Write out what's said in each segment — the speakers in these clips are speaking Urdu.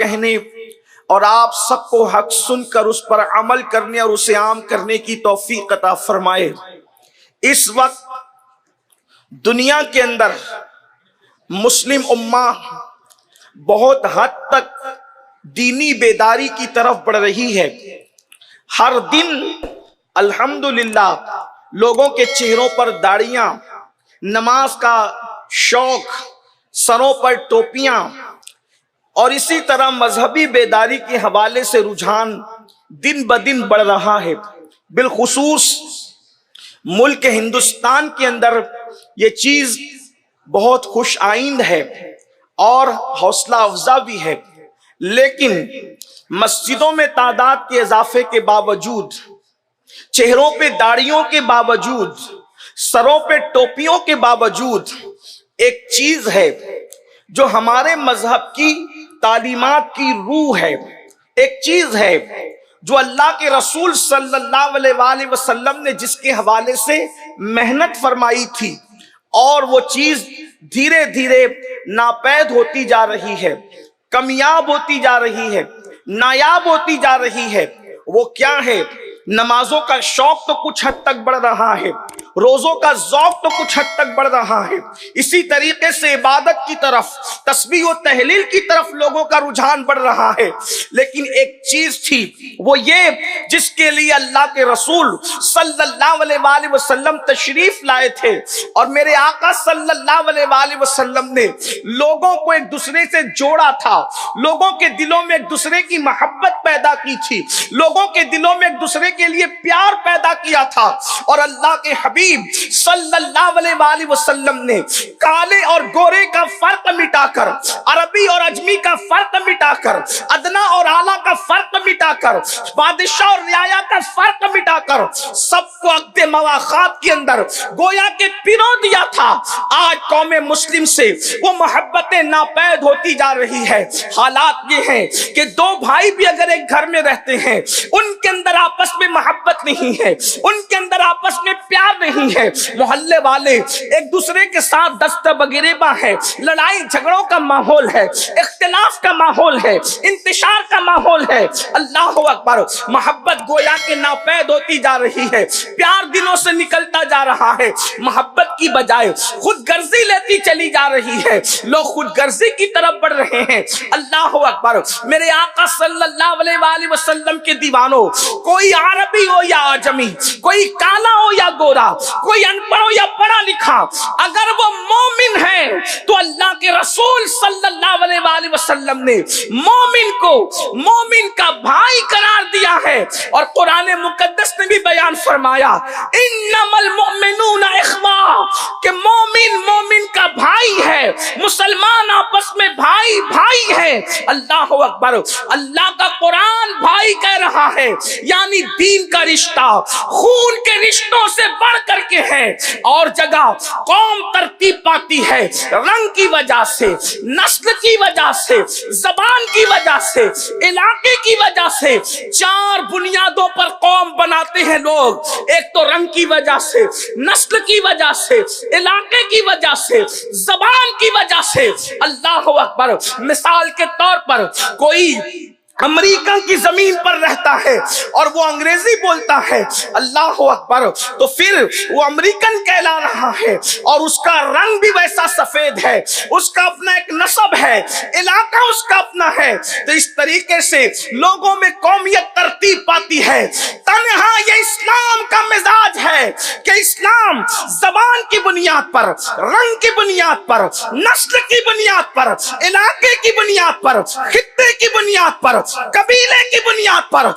کہنے اور آپ سب کو حق سن کر اس پر عمل کرنے اور اسے عام کرنے کی توفیق عطا فرمائے۔ اس وقت دنیا کے اندر مسلم امہ بہت حد تک دینی بیداری کی طرف بڑھ رہی ہے۔ ہر دن الحمدللہ لوگوں کے چہروں پر داڑیاں، نماز کا شوق، سروں پر ٹوپیاں اور اسی طرح مذہبی بیداری کے حوالے سے رجحان دن بدن بڑھ رہا ہے۔ بالخصوص ملک ہندوستان کے اندر یہ چیز بہت خوش آئند ہے اور حوصلہ افزا بھی ہے، لیکن مسجدوں میں تعداد کے اضافے کے باوجود، چہروں پہ داڑیوں کے باوجود، سروں پہ ٹوپیوں کے باوجود ایک چیز ہے جو ہمارے مذہب کی تعلیمات کی روح ہے، ایک چیز ہے جو اللہ کے رسول صلی اللہ علیہ وآلہ وسلم نے جس کے حوالے سے محنت فرمائی تھی، اور وہ چیز دھیرے دھیرے ناپید ہوتی جا رہی ہے، کمیاب ہوتی جا رہی ہے، نایاب ہوتی جا رہی ہے۔ وہ کیا ہے؟ نمازوں کا شوق تو کچھ حد تک بڑھ رہا ہے، روزوں کا ذوق تو کچھ حد تک بڑھ رہا ہے، اسی طریقے سے عبادت کی طرف، تسبیح و تحلیل کی طرف لوگوں کا رجحان بڑھ رہا ہے، لیکن ایک چیز تھی، وہ یہ جس کے لیے اللہ کے رسول صلی اللہ علیہ وآلہ وسلم تشریف لائے تھے، اور میرے آقا صلی اللہ علیہ وآلہ وسلم نے لوگوں کو ایک دوسرے سے جوڑا تھا، لوگوں کے دلوں میں ایک دوسرے کی محبت پیدا کی تھی، لوگوں کے دلوں میں ایک دوسرے کے لیے پیار پیدا کیا تھا، اور اللہ کے حبیب صلی اللہ علیہ وآلہ وسلم نے کالے اور گورے کا فرق مٹا کر، عربی اور عجمی کا فرق مٹا کر، ادنا اور اعلیٰ کا فرق مٹا کر، بادشاہ اور رعایا کا فرق مٹا کر سب کو عقد مواخات کے اندر گویا کہ پرو دیا تھا۔ آج قوم مسلم سے وہ محبتیں ناپید ہوتی جا رہی ہے۔ حالات یہ ہیں کہ دو بھائی بھی اگر ایک گھر میں رہتے ہیں، ان کے اندر آپس میں محبت نہیں ہے، ان کے اندر آپس میں پیار نہیں ہے، محلے والے ایک دوسرے کے ساتھ دست بگریباں ہے، لڑائی جھگڑوں کا ماحول ہے، اختلاف کا ماحول ہے، انتشار کا ماحول ہے، اللہ اکبر، محبت گویا کہ ناپید ہوتی جا رہی ہے، پیار دلوں سے نکلتا جا رہا ہے، محبت کی بجائے خود غرضی لیتی چلی جا رہی ہے، لوگ خود غرضی کی طرف بڑھ رہے ہیں۔ اللہ اکبر، میرے آقا صلی اللہ علیہ وآلہ وسلم کے دیوانوں، کوئی عربی ہو یا عجمی، کوئی کالا ہو یا گورا، کوئی ان پڑھ ہو یا پڑھا لکھا، اگر وہ مومن ہے تو اللہ کے رسول صلی اللہ علیہ وآلہ وسلم نے مومن کو مومن کا بھائی قرار دیا ہے، اور قرآن مقدس نے بھی بیان فرمایا انما المؤمنون اخوہ، کہ مومن مومن کا بھائی ہے، مسلمان آپس میں بھائی بھائی ہے۔ اللہ اکبر، اللہ کا قرآن بھائی کہہ رہا ہے، یعنی دین کا رشتہ خون کے رشتوں سے بڑھ کر کے ہے۔ اور جگہ قوم ترتیب پاتی ہے رنگ کی وجہ سے، نسل کی وجہ سے، زبان کی وجہ سے، علاقے کی وجہ سے، چار بنیادوں پر قوم بناتے ہیں لوگ، ایک تو رنگ کی وجہ سے، نسل کی وجہ سے، علاقے کی وجہ سے، زبان کی وجہ سے۔ اللہ اکبر، مثال کے طور پر کوئی امریکہ کی زمین پر رہتا ہے اور وہ انگریزی بولتا ہے، اللہ اکبر، تو پھر وہ امریکن کہلا رہا ہے، اور اس کا رنگ بھی ویسا سفید ہے، اس کا اپنا ایک نسب ہے، علاقہ اس کا اپنا ہے۔ تو اس طریقے سے لوگوں میں قومیت ترتیب پاتی ہے۔ تنہا یہ اسلام کا مزاج ہے کہ اسلام زبان کی بنیاد پر، رنگ کی بنیاد پر، نسل کی بنیاد پر، علاقے کی بنیاد پر، خطے کی بنیاد پر، قبیلے کی بنیاد پر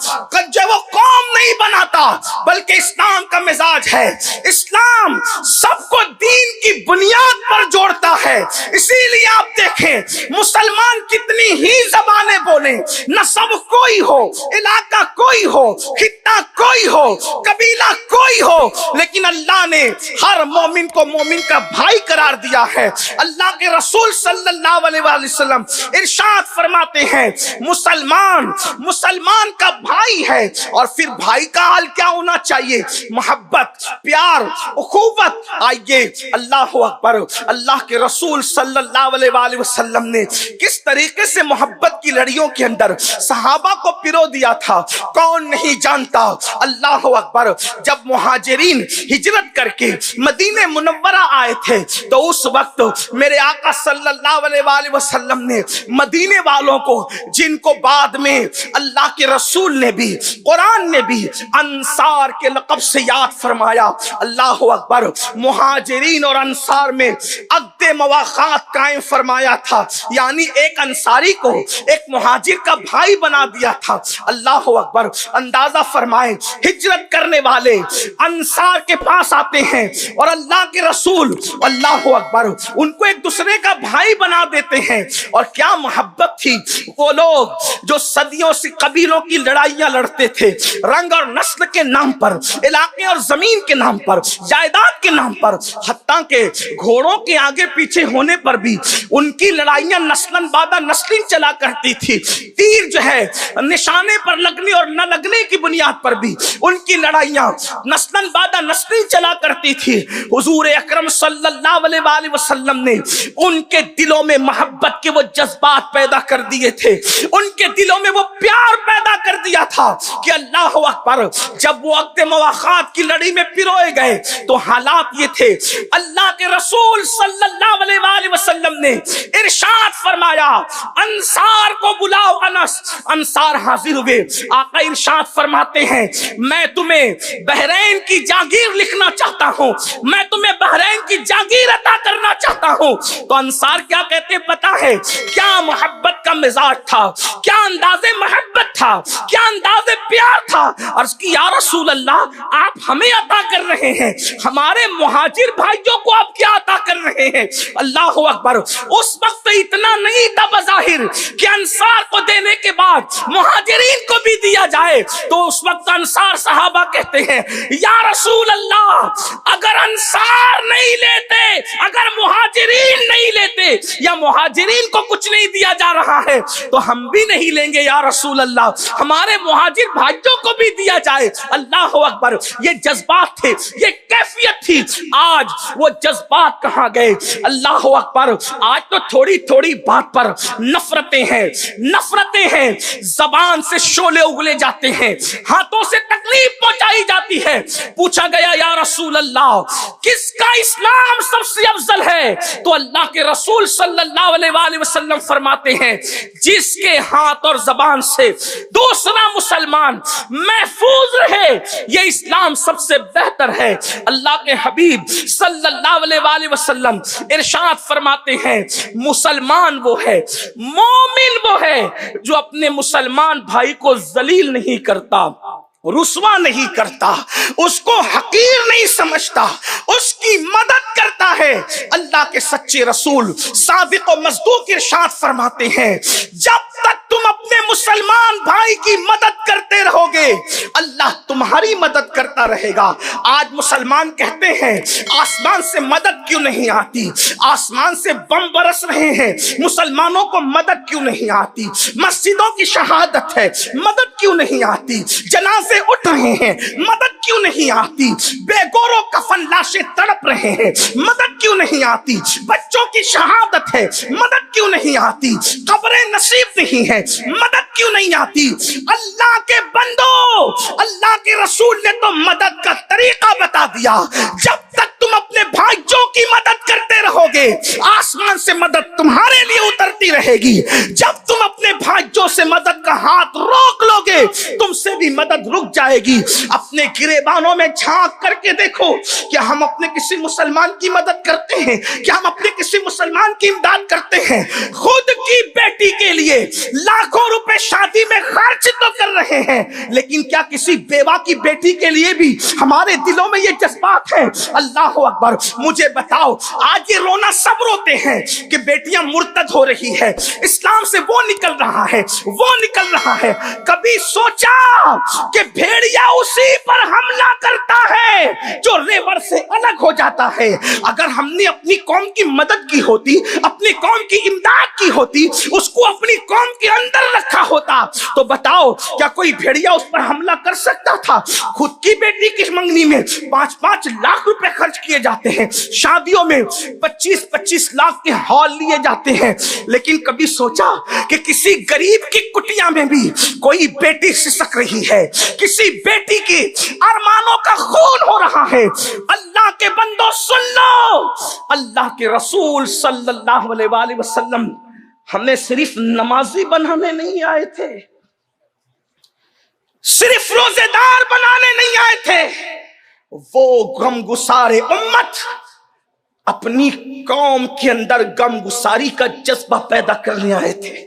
جو وہ قوم نہیں بناتا، بلکہ اسلام کا مزاج ہے، اسلام سب کو دین کی بنیاد پر جوڑتا ہے۔ اسی لیے آپ دیکھیں مسلمان کتنی ہی زبانیں بولیں، نسب کوئی ہو، علاقہ کوئی ہو، خطہ کوئی ہو، قبیلہ کوئی ہو، لیکن اللہ نے ہر مومن کو مومن کا بھائی قرار دیا ہے۔ اللہ کے رسول صلی اللہ علیہ وسلم ارشاد فرماتے ہیں مسلمان مسلمان کا بھائی ہے، اور پھر بھائی کا حال کیا ہونا چاہیے؟ محبت، پیار، اخوت۔ آئیے اللہ اکبر، اللہ کے رسول صلی اللہ علیہ وآلہ وسلم نے کس طریقے سے محبت کی لڑیوں کے اندر صحابہ کو پرو دیا تھا، کون نہیں جانتا۔ اللہ اکبر، جب مہاجرین ہجرت کر کے مدینہ منورہ آئے تھے تو اس وقت میرے آقا صلی اللہ علیہ وآلہ وسلم نے مدینے والوں کو، جن کو بعد میں اللہ کے رسول نے بھی، قرآن نے بھی انصار کے لقب سے یاد فرمایا۔ اللہ اکبر، مہاجرین اور انصار میں عقد مواخات قائم فرمایا تھا، یعنی ایک انصاری کو ایک مہاجر کا بھائی بنا دیا تھا۔ اللہ اکبر، اندازہ فرمائیں، ہجرت کرنے والے انصار کے پاس آتے ہیں اور اللہ کے رسول اللہ اکبر ان کو ایک دوسرے کا بھائی بنا دیتے ہیں، اور کیا محبت تھی۔ وہ لوگ جو صدیوں سے قبیلوں کی لڑائیاں لڑتے تھے، رنگ اور نسل کے نام پر، علاقے اور زمین کے نام پر، جائیداد کے نام پر، حتیٰ کہ گھوڑوں کے آگے پیچھے ہونے پر بھی ان کی لڑائیاں نسلن بعد نسلن چلا کرتی تھی۔ تیر جو ہے نشانے پر لگنے اور نہ لگنے کی بنیاد پر بھی ان کی لڑائیاں نسلن بعد نسلن چلا کرتی تھی۔ حضور اکرم صلی اللہ علیہ وآلہ وسلم نے ان کے دلوں میں محبت کے وہ جذبات پیدا کر دیے تھے، ان کے دلوں میں وہ پیار پیدا کر دیا تھا کہ اللہ اکبر، جب وہ عقد مواخات کی لڑی میں پروئے گئے تو حالات یہ تھے، اللہ کے رسول صلی اللہ علیہ وآلہ وسلم نے ارشاد فرمایا انصار کو بلاؤ۔ انصار حاضر ہوئے، آقا ارشاد فرماتے ہیں میں تمہیں بحرین کی جاگیر لکھنا چاہتا ہوں، میں تمہیں بحرین کی جاگیر عطا کرنا چاہتا ہوں۔ تو انصار کیا کہتے پتا ہے؟ کیا محبت کا مزاج تھا، کیا انداز محبت تھا، کیا انداز پیار تھا۔ عرض کی یا رسول اللہ، آپ ہمیں عطا کر رہے ہیں، ہمارے مہاجر بھائیوں کو آپ کیا عطا کر رہے ہیں؟ اللہ اکبر، اس وقت اتنا نہیں تھا بظاہر کہ انصار کو دینے کے بعد مہاجرین کو بھی دیا جائے، تو اس وقت انصار صحابہ کہتے ہیں یا رسول اللہ، اگر انصار نہیں لیتے، اگر مہاجرین نہیں لیتے، یا مہاجرین کو کچھ نہیں دیا جا رہا ہے تو ہم بھی نہیں لیں گے یا رسول اللہ، ہمارے مہاجر بھائیوں کو بھی دیا جائے۔ اللہ اکبر، یہ جذبات تھے، یہ کیفیت تھی۔ آج وہ جذبات کہاں گئے؟ اللہ اکبر، آج تو تھوڑی تھوڑی بات پر نفرتیں ہیں، نفرتیں ہیں، زبان سے شعلے اگلے جاتے ہیں، ہاتھوں سے تکلیف پہنچائی جاتی ہے۔ پوچھا گیا یا رسول اللہ، کس کا اسلام سب سے افضل ہے؟ تو اللہ کے رسول صلی اللہ علیہ وآلہ وسلم فرماتے ہیں جس کے ہاتھ اور زبان سے دوسرا مسلمان محفوظ رہے، یہ اسلام سب سے بہتر ہے۔ اللہ کے حبیب صلی اللہ علیہ وآلہ وسلم ارشاد فرماتے ہیں مسلمان وہ ہے، مومن وہ ہے جو اپنے مسلمان بھائی کو ذلیل نہیں کرتا، رسوا نہیں کرتا، اس کو حقیر نہیں سمجھتا، اس کی مدد کرتا ہے۔ اللہ کے سچے رسول صادق و مصدوق ارشاد فرماتے ہیں جب تک تم اپنے مسلمان بھائی کی مدد کرتے رہو گے اللہ تمہاری مدد کرتا رہے گا۔ آج مسلمان کہتے ہیں آسمان سے مدد کیوں نہیں آتی، آسمان سے بم برس رہے ہیں، مسلمانوں کو مدد کیوں نہیں آتی، مسجدوں کی شہادت ہے مدد کیوں نہیں آتی، جنازے اٹھ رہے ہیں مدد کیوں نہیں آتی، بے گور و کفن لاشیں تڑپ رہے ہیں مدد کیوں نہیں آتی، بچوں کی شہادت ہے مدد کیوں نہیں آتی، قبریں نصیب نہیں ہے مدد کیوں نہیں آتی۔ اللہ کے بندو، اللہ کے رسول نے تو مدد کا طریقہ بتا دیا، جب تک تم اپنے بھائیوں کی مدد کرتے رہو گے آسمان سے مدد تمہارے لیے اترتی رہے گی، جب تم اپنے بھائیوں سے مدد کا ہاتھ روک لو گے تم سے بھی مدد رک جائے گی۔ اپنے گریبانوں میں جھانک کر کے دیکھو کہ ہم اپنے کسی مسلمان کی مدد کرتے ہیں، کیا ہم اپنے کسی مسلمان کی امداد کرتے ہیں؟ خود کی بیٹی کے لیے لاکھوں روپے شادی میں خرچ تو کر رہے ہیں، لیکن کیا کسی بیوہ کی بیٹی کے لیے بھی ہمارے دلوں میں یہ جذبات ہیں؟ اللہ اللہ اکبر. مجھے بتاؤ آج یہ رونا سب روتے ہیں کہ بیٹیاں مرتد ہو رہی ہے, اسلام سے وہ نکل رہا ہے, وہ نکل رہا ہے. کبھی سوچا کہ بھیڑیا اسی پر حملہ کرتا ہے جو ریور سے الگ ہو جاتا ہے. اگر ہم نے اپنی قوم کی مدد کی ہوتی, اپنی قوم کی امداد کی ہوتی, اس کو اپنی قوم کے اندر رکھا ہوتا, تو بتاؤ کیا کوئی بھیڑیا اس پر حملہ کر سکتا تھا؟ خود کی بیٹی کی منگنی میں 5-5 لاکھ روپے خرچ کیے جاتے ہیں, شادیوں میں 25-25 لاکھ کے ہال لیے جاتے ہیں, لیکن کبھی سوچا کہ کسی غریب کی کٹیا میں بھی کوئی بیٹی سسک رہی ہے, کسی بیٹی کی ارمانوں کا خون ہو رہا ہے؟ اللہ کے بندو سن لو, اللہ کے رسول صلی اللہ علیہ وآلہ وسلم ہمیں صرف نمازی بنانے نہیں آئے تھے, صرف روزے دار بنانے نہیں آئے تھے, وہ غم گسار امت اپنی قوم کے اندر غم گساری کا جذبہ پیدا کرنے آئے تھے.